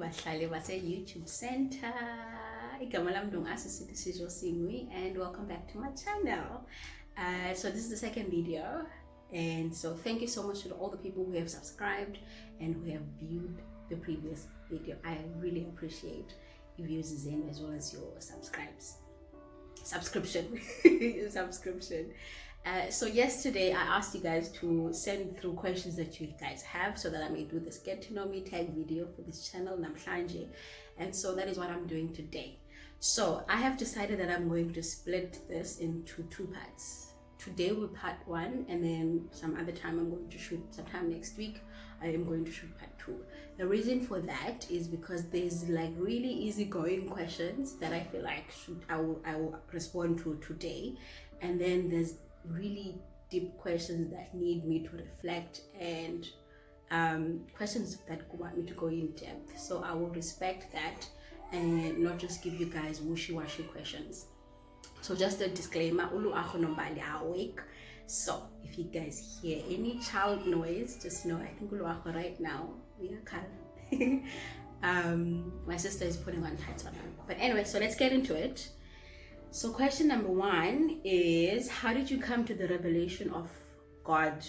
bahlali base-YouTube Center. Igama lami Asisithi, and welcome back to my channel. So this is the second video, and so thank you so much to all the people who have subscribed and who have viewed the previous video. I really appreciate your views as well as your subscription. So yesterday I asked you guys to send through questions that you guys have so that I may do this get to know me tag video for this channel namhlanje, and so that is what I'm doing today. So I have decided that I'm going to split this into two parts. Today will be part one, and then some other time I'm going to shoot, sometime next week I am going to shoot part two. The reason for that is because there's like really easygoing questions that I feel like I will respond to today, and then there's really deep questions that need me to reflect, and questions that want me to go in depth. So I will respect that and not just give you guys wishy-washy questions. So just a disclaimer, ulu akho nombali awake. So if you guys hear any child noise, just know I think ulu akho right now we are calm. My sister is putting on tights on her. But anyway, so let's get into it. So question number one is, how did you come to the revelation of God?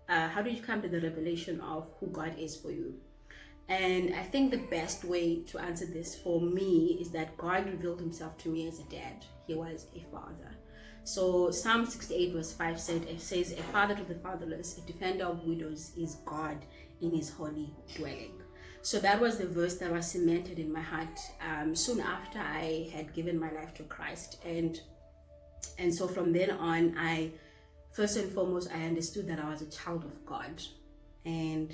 How did you come to the revelation of who God is for you? And I think the best way to answer this for me is that God revealed himself to me as a dad. He was a father. So Psalm 68 verse 5 says, a father to the fatherless, a defender of widows is God in his holy dwelling. So that was the verse that was cemented in my heart soon after I had given my life to Christ. And so from then on, first and foremost, I understood that I was a child of God, and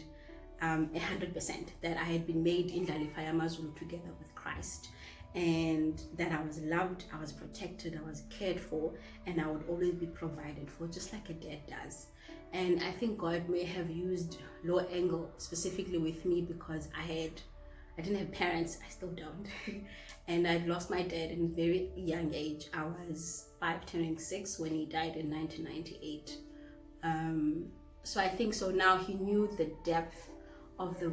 100% that I had been made in Dalifaya Mazulu together with Christ, and that I was loved, I was protected, I was cared for, and I would always be provided for, just like a dad does. And I think God may have used low angle specifically with me because I didn't have parents. I still don't. And I'd lost my dad in a very young age. I was 5 turning 6 when he died in 1998. So I think so now he knew the depth of the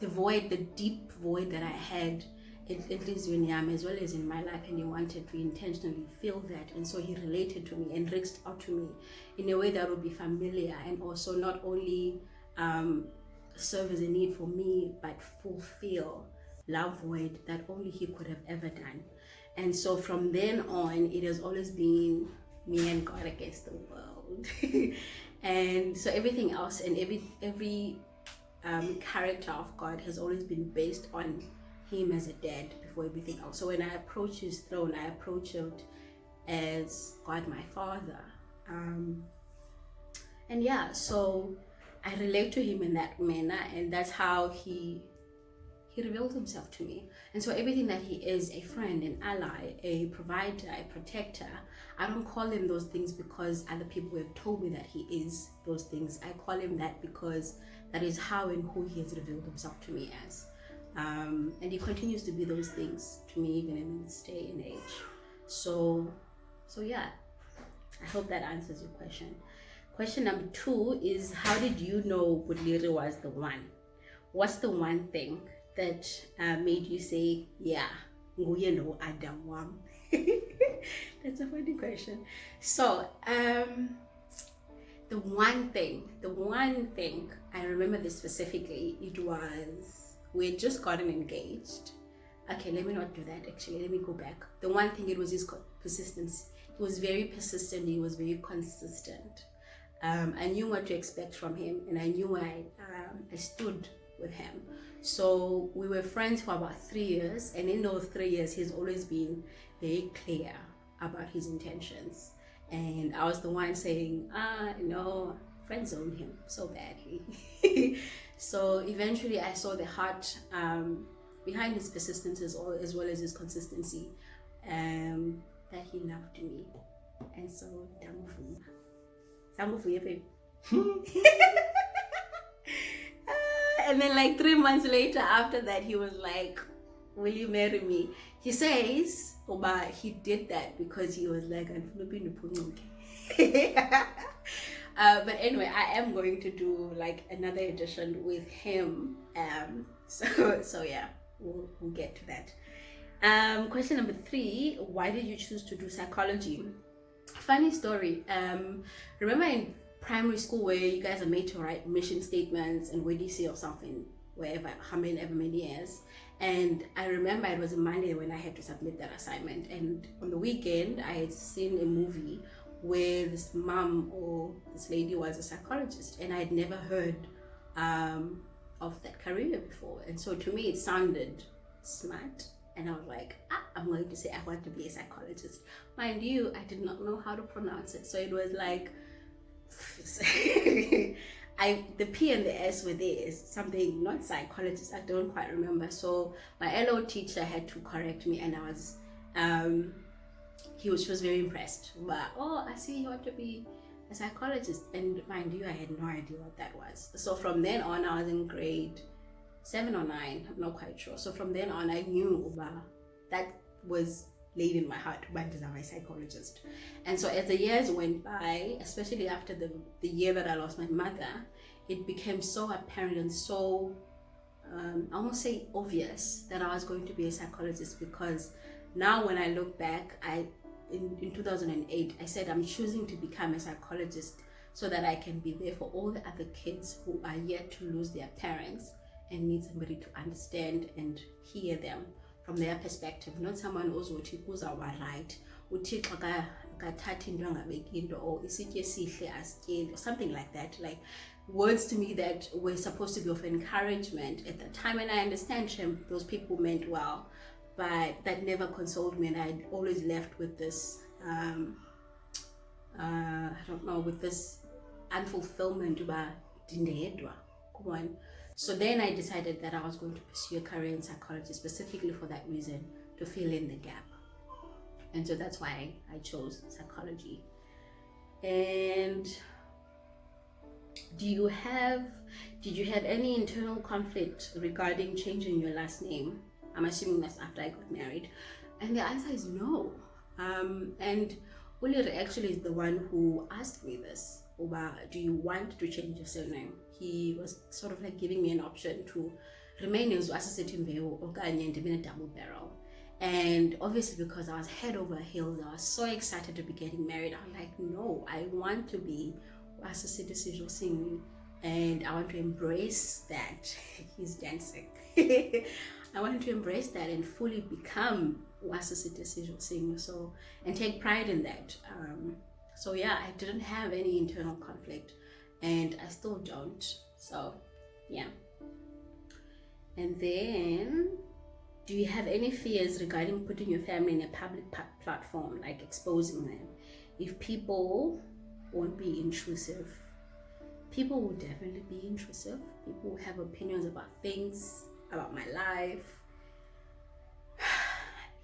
void, the deep void that I had in Yam as well as in my life, and he wanted to intentionally fill that. And so he related to me and reached out to me in a way that would be familiar, and also not only serve as a need for me, but fulfill love void that only he could have ever done. And so from then on, it has always been me and God against the world. And so everything else and every character of God has always been based on him as a dad before everything else. So when I approach his throne, I approach it as God my father. And yeah, so I relate to him in that manner, and that's how he revealed himself to me. And so everything that he is, a friend, an ally, a provider, a protector, I don't call him those things because other people have told me that he is those things. I call him that because that is how and who he has revealed himself to me as. And he continues to be those things to me even in this day and age. So yeah, I hope that answers your question. Question number two is, how did you know Budliri was the one? What's the one thing that made you say, yeah, nguye lo Adam wam? That's a funny question. So the one thing, I remember this specifically, it was, we had just gotten engaged. Okay, let me not do that actually, let me go back. The one thing, it was his persistence. He was very persistent, he was very consistent. I knew what to expect from him, and I knew I stood with him. So we were friends for about 3 years, and in those 3 years he's always been very clear about his intentions. And I was the one saying, no, friend zoned him so badly. So eventually I saw the heart behind his persistence as well as his consistency, that he loved me. And so baby. And then like 3 months later after that, he was like, will you marry me? He says, he did that because he was like, But anyway, I am going to do like another edition with him. So yeah, we'll get to that. Question number 3: why did you choose to do psychology? Funny story. Remember in primary school where you guys are made to write mission statements and WDC or something, wherever, how many ever many years. And I remember it was a Monday when I had to submit that assignment. And on the weekend, I had seen a movie where this mom or this lady was a psychologist, and I had never heard of that career before. And so to me, it sounded smart. And I was like, I'm going to say I want to be a psychologist. Mind you, I did not know how to pronounce it. So it was like, the P and the S were there, something, not psychologist, I don't quite remember. So my LO teacher had to correct me, and I was, she was very impressed. But, oh, I see you want to be a psychologist. And mind you, I had no idea what that was. So from then on, I was in grade 7 or 9, I'm not quite sure. So from then on, I knew that was laid in my heart, but I'm a psychologist. And so as the years went by, especially after the year that I lost my mother, it became so apparent and so, I won't say obvious, that I was going to be a psychologist, because now when I look back, in 2008, I said I'm choosing to become a psychologist so that I can be there for all the other kids who are yet to lose their parents and need somebody to understand and hear them from their perspective, not someone who's right, or something like that, like words to me that were supposed to be of encouragement at the time. And I understand those people meant well, but that never consoled me, and I'd always left with this I don't know, with this unfulfillment about dindedwa. Come on. So then I decided that I was going to pursue a career in psychology, specifically for that reason, to fill in the gap. And so that's why I chose psychology. And did you have any internal conflict regarding changing your last name? I'm assuming that's after I got married. And the answer is no. And Uliri actually is the one who asked me this. Do you want to change your surname? He was sort of like giving me an option to remain as Asisithi or a double barrel. And obviously, because I was head over heels, I was so excited to be getting married. I'm like, no, I want to be Asisithi Singh, and I want to embrace that. He's dancing. I want to embrace that and fully become Asisithi Singh. So, and take pride in that. So yeah, I didn't have any internal conflict, and I still don't. So yeah. And then, do you have any fears regarding putting your family in a public platform, like exposing them? If people won't be intrusive, people will definitely be intrusive. People will have opinions about things, about my life.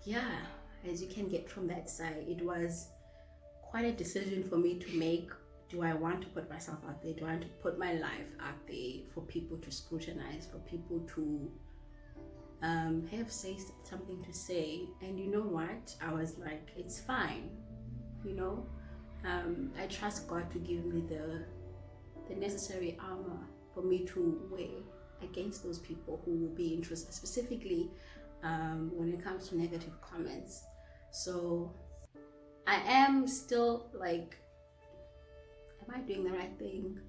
Yeah, as you can get from that side, it was quite a decision for me to make. Do I want to put myself out there? Do I want to put my life out there for people to scrutinize, for people to have something to say? And you know what? I was like, it's fine. I trust God to give me the necessary armor for me to wear against those people who will be interested, specifically when it comes to negative comments. So I am still like, am I doing the right thing?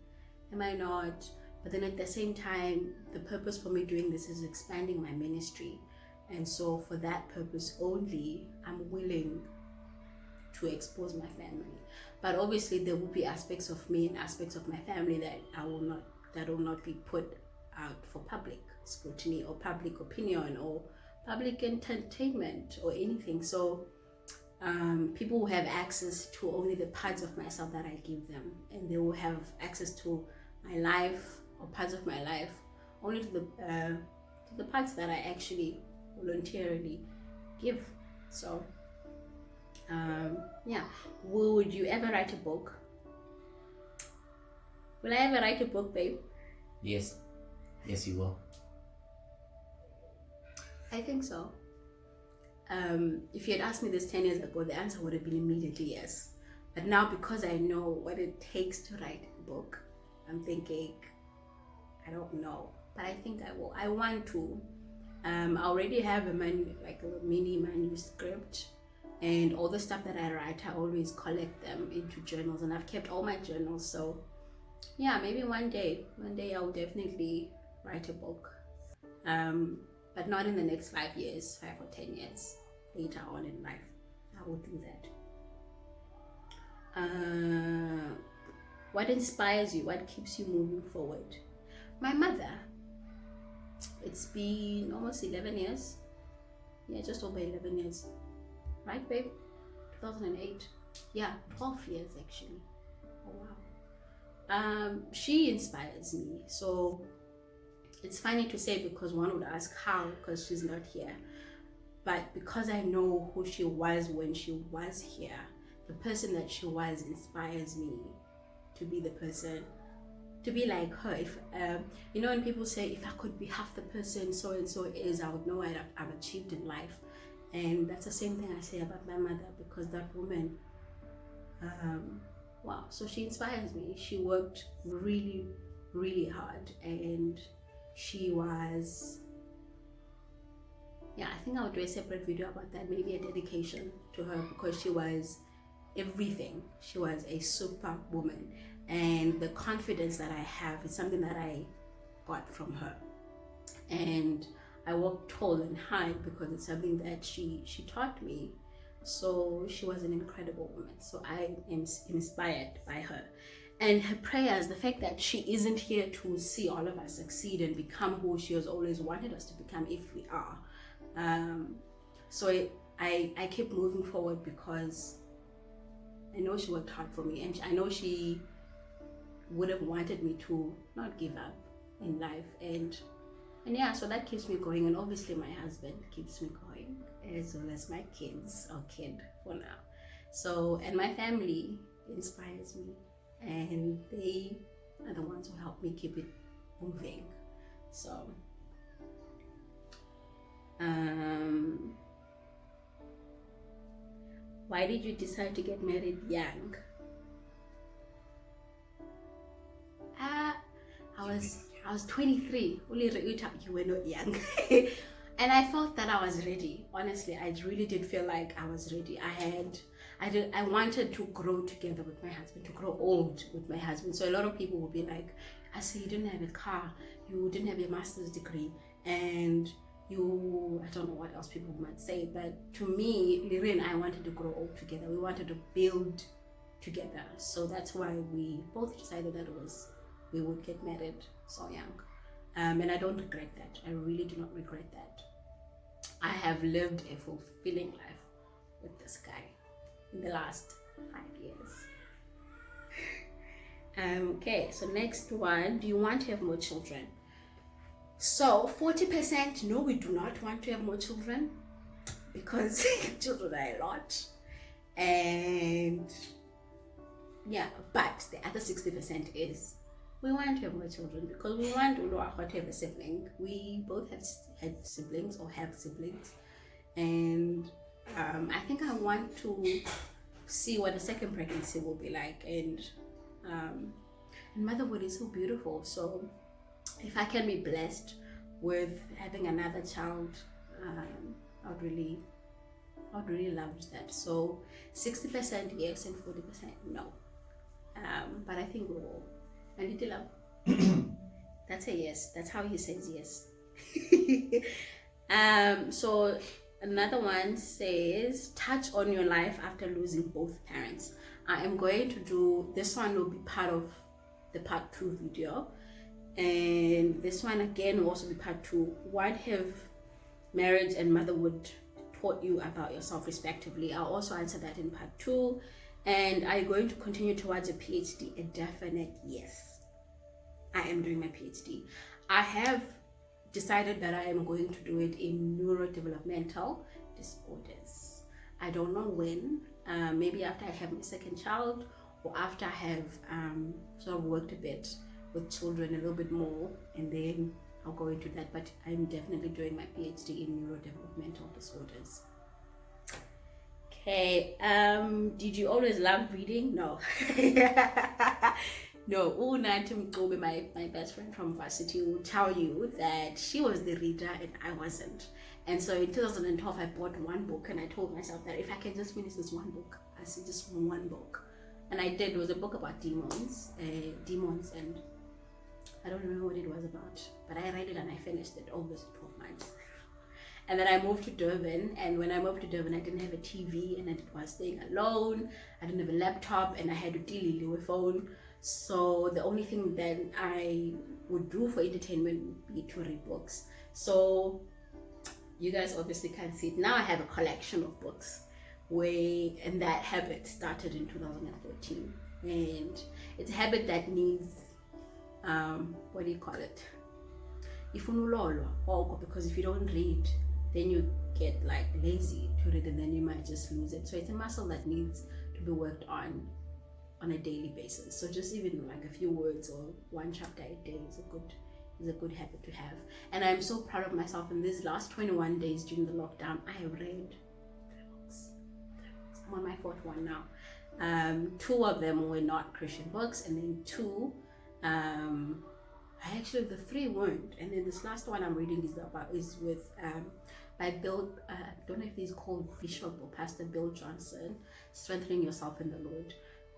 Am I not? But then at the same time, the purpose for me doing this is expanding my ministry. And so for that purpose only, I'm willing to expose my family. But obviously there will be aspects of me and aspects of my family that will not be put out for public scrutiny or public opinion or public entertainment or anything. So people will have access to only the parts of myself that I give them, and they will have access to my life or parts of my life only to the parts that I actually voluntarily give. So yeah. Would you ever write a book? Will I ever write a book, babe? Yes you will. I think so. If you had asked me this 10 years ago, the answer would have been immediately yes. But now, because I know what it takes to write a book, I'm thinking, I don't know, but I think I will. I want to. I already have a mini manuscript, and all the stuff that I write, I always collect them into journals, and I've kept all my journals. So yeah, maybe one day I'll definitely write a book, but not in the next 5 years, 5 or 10 years later on in life. I will do that. What inspires you? What keeps you moving forward? My mother. It's been almost 11 years. Yeah, just over 11 years. Right, babe? 2008. Yeah, 12 years actually. Oh, wow. She inspires me. So it's funny to say, because one would ask how, because she's not here. But because I know who she was when she was here, the person that she was inspires me to be the person, to be like her. If when people say, if I could be half the person so and so is, I would know what I've achieved in life. And that's the same thing I say about my mother, because that woman, wow. So she inspires me. She worked really, really hard, and she was, I think I'll do a separate video about that, maybe a dedication to her, because she was everything. She was a super woman, and the confidence that I have is something that I got from her. And I walk tall and high because it's something that she taught me. So she was an incredible woman. So I am inspired by her. And her prayers, the fact that she isn't here to see all of us succeed and become who she has always wanted us to become, if we are. So I keep moving forward because I know she worked hard for me, and I know she would have wanted me to not give up in life. And yeah, so that keeps me going. And obviously my husband keeps me going, as well as my kids, or kid for now. So, and my family inspires me, and they are the ones who help me keep it moving. So why did you decide to get married young? I was 23. You were not young. And I felt that I was ready. Honestly, I really did feel like I was ready. I wanted to grow together with my husband, to grow old with my husband. So a lot of people will be like, I see, you didn't have a car, you didn't have a master's degree, and I don't know what else people might say, but to me, Liri and I wanted to grow old together. We wanted to build together. So that's why we both decided that we would get married so young. And I don't regret that. I really do not regret that. I have lived a fulfilling life with this guy in the last 5 years. Okay, so next one, do you want to have more children? So 40%, no, we do not want to have more children, because children are a lot. And yeah, but the other 60% is we want to have more children, because we want to have a sibling. We both have had siblings, or have siblings, and I think I want to see what a second pregnancy will be like. And motherhood is so beautiful. So if I can be blessed with having another child, I'd really love that. So 60% yes and 40% no. But I think we will. And little love. That's a yes. That's how he says yes. So another one says, touch on your life after losing both parents. I am going to do this one, will be part of the part 2 video, and this one again will also be part 2. What have marriage and motherhood taught you about yourself respectively? I'll also answer that in part 2. And are you going to continue towards a PhD? A definite yes. I am doing my PhD. I have decided that I am going to do it in neurodevelopmental disorders. I don't know when, maybe after I have my second child, or after I have sort of worked a bit with children a little bit more, and then I'll go into that. But I'm definitely doing my PhD in neurodevelopmental disorders. Okay, did you always love reading? No. No, Unathi Mgcobe, my best friend from varsity, will tell you that she was the reader and I wasn't. And so in 2012, I bought one book and I told myself that if I can just finish this one book, I see just one book. And I did. It was a book about demons, and I don't remember what it was about, but I read it and I finished it over 12 months. And then I moved to Durban, and when I moved to Durban, I didn't have a TV, and I was staying alone. I didn't have a laptop, and I had to deal with a phone. So the only thing that I would do for entertainment would be to read books. So you guys obviously can't see it. Now I have a collection of books, and that habit started in 2014. And it's a habit that needs, what do you call it? Because if you don't read, then you get like lazy to read and then you might just lose it. So it's a muscle that needs to be worked on a daily basis. So just even like a few words or one chapter a day is a good habit to have. And I'm so proud of myself. In these last 21 days during the lockdown, I have read 3 books. I'm on my 4th one now. 2 of them were not Christian books, and then 2 the 3 weren't. And then this last one I'm reading is with by Bill, I don't know if he's called Bishop or Pastor Bill Johnson, Strengthening Yourself in the Lord.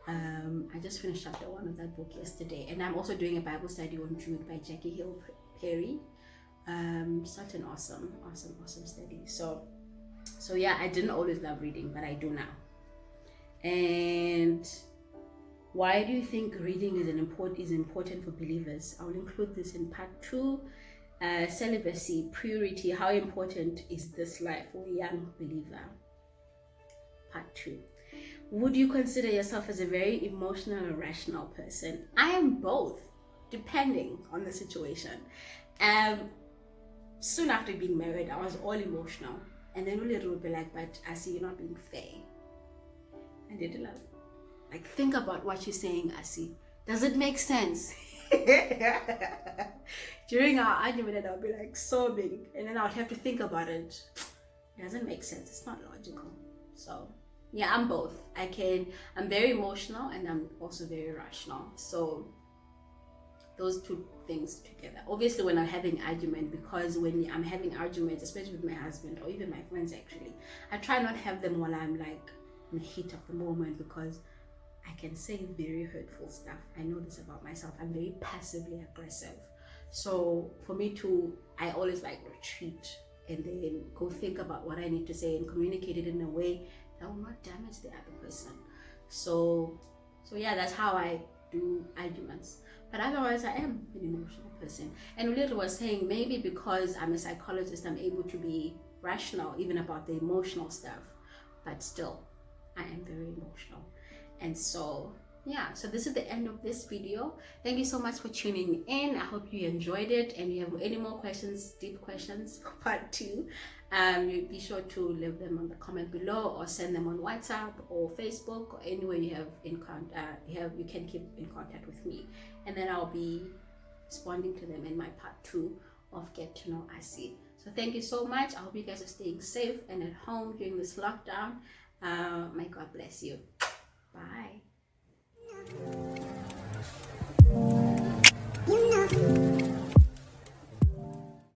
I just finished chapter 1 of that book yesterday, and I'm also doing a Bible study on Jude by Jackie Hill Perry. Such an awesome study. So yeah, I didn't always love reading, but I do now. And why do you think reading is important for believers? I will include this in part 2. Celibacy, purity, how important is this life for a young believer? Part 2. Would you consider yourself as a very emotional or rational person? I am both, depending on the situation. Soon after being married, I was all emotional. And then Uli would be like, but I see you're not being fair. I did love. Like, think about what you're saying, Asi. Does it make sense? During our argument, I'll be like sobbing, and then I'll have to think about it. It doesn't make sense. It's not logical. So, yeah, I'm both. I'm very emotional, and I'm also very rational. So, those 2 things together. Obviously, when I'm having argument, because when I'm having arguments, especially with my husband or even my friends, actually, I try not to have them while I'm like in the heat of the moment, because I can say very hurtful stuff. I know this about myself. I'm very passively aggressive. So for me I always like retreat and then go think about what I need to say and communicate it in a way that will not damage the other person. So yeah, that's how I do arguments. But otherwise, I am an emotional person. And Uliri was saying maybe because I'm a psychologist, I'm able to be rational even about the emotional stuff. But still, I am very emotional. And so yeah, so this is the end of this video. Thank you so much for tuning in. I hope you enjoyed it, and you have any more questions, deep questions for part 2, you be sure to leave them on the comment below, or send them on WhatsApp or Facebook, or anywhere you have you can keep in contact with me, and then I'll be responding to them in my part 2 of Get to Know Asi. So thank you so much. I hope you guys are staying safe and at home during this lockdown. May God bless you. Bye. You know.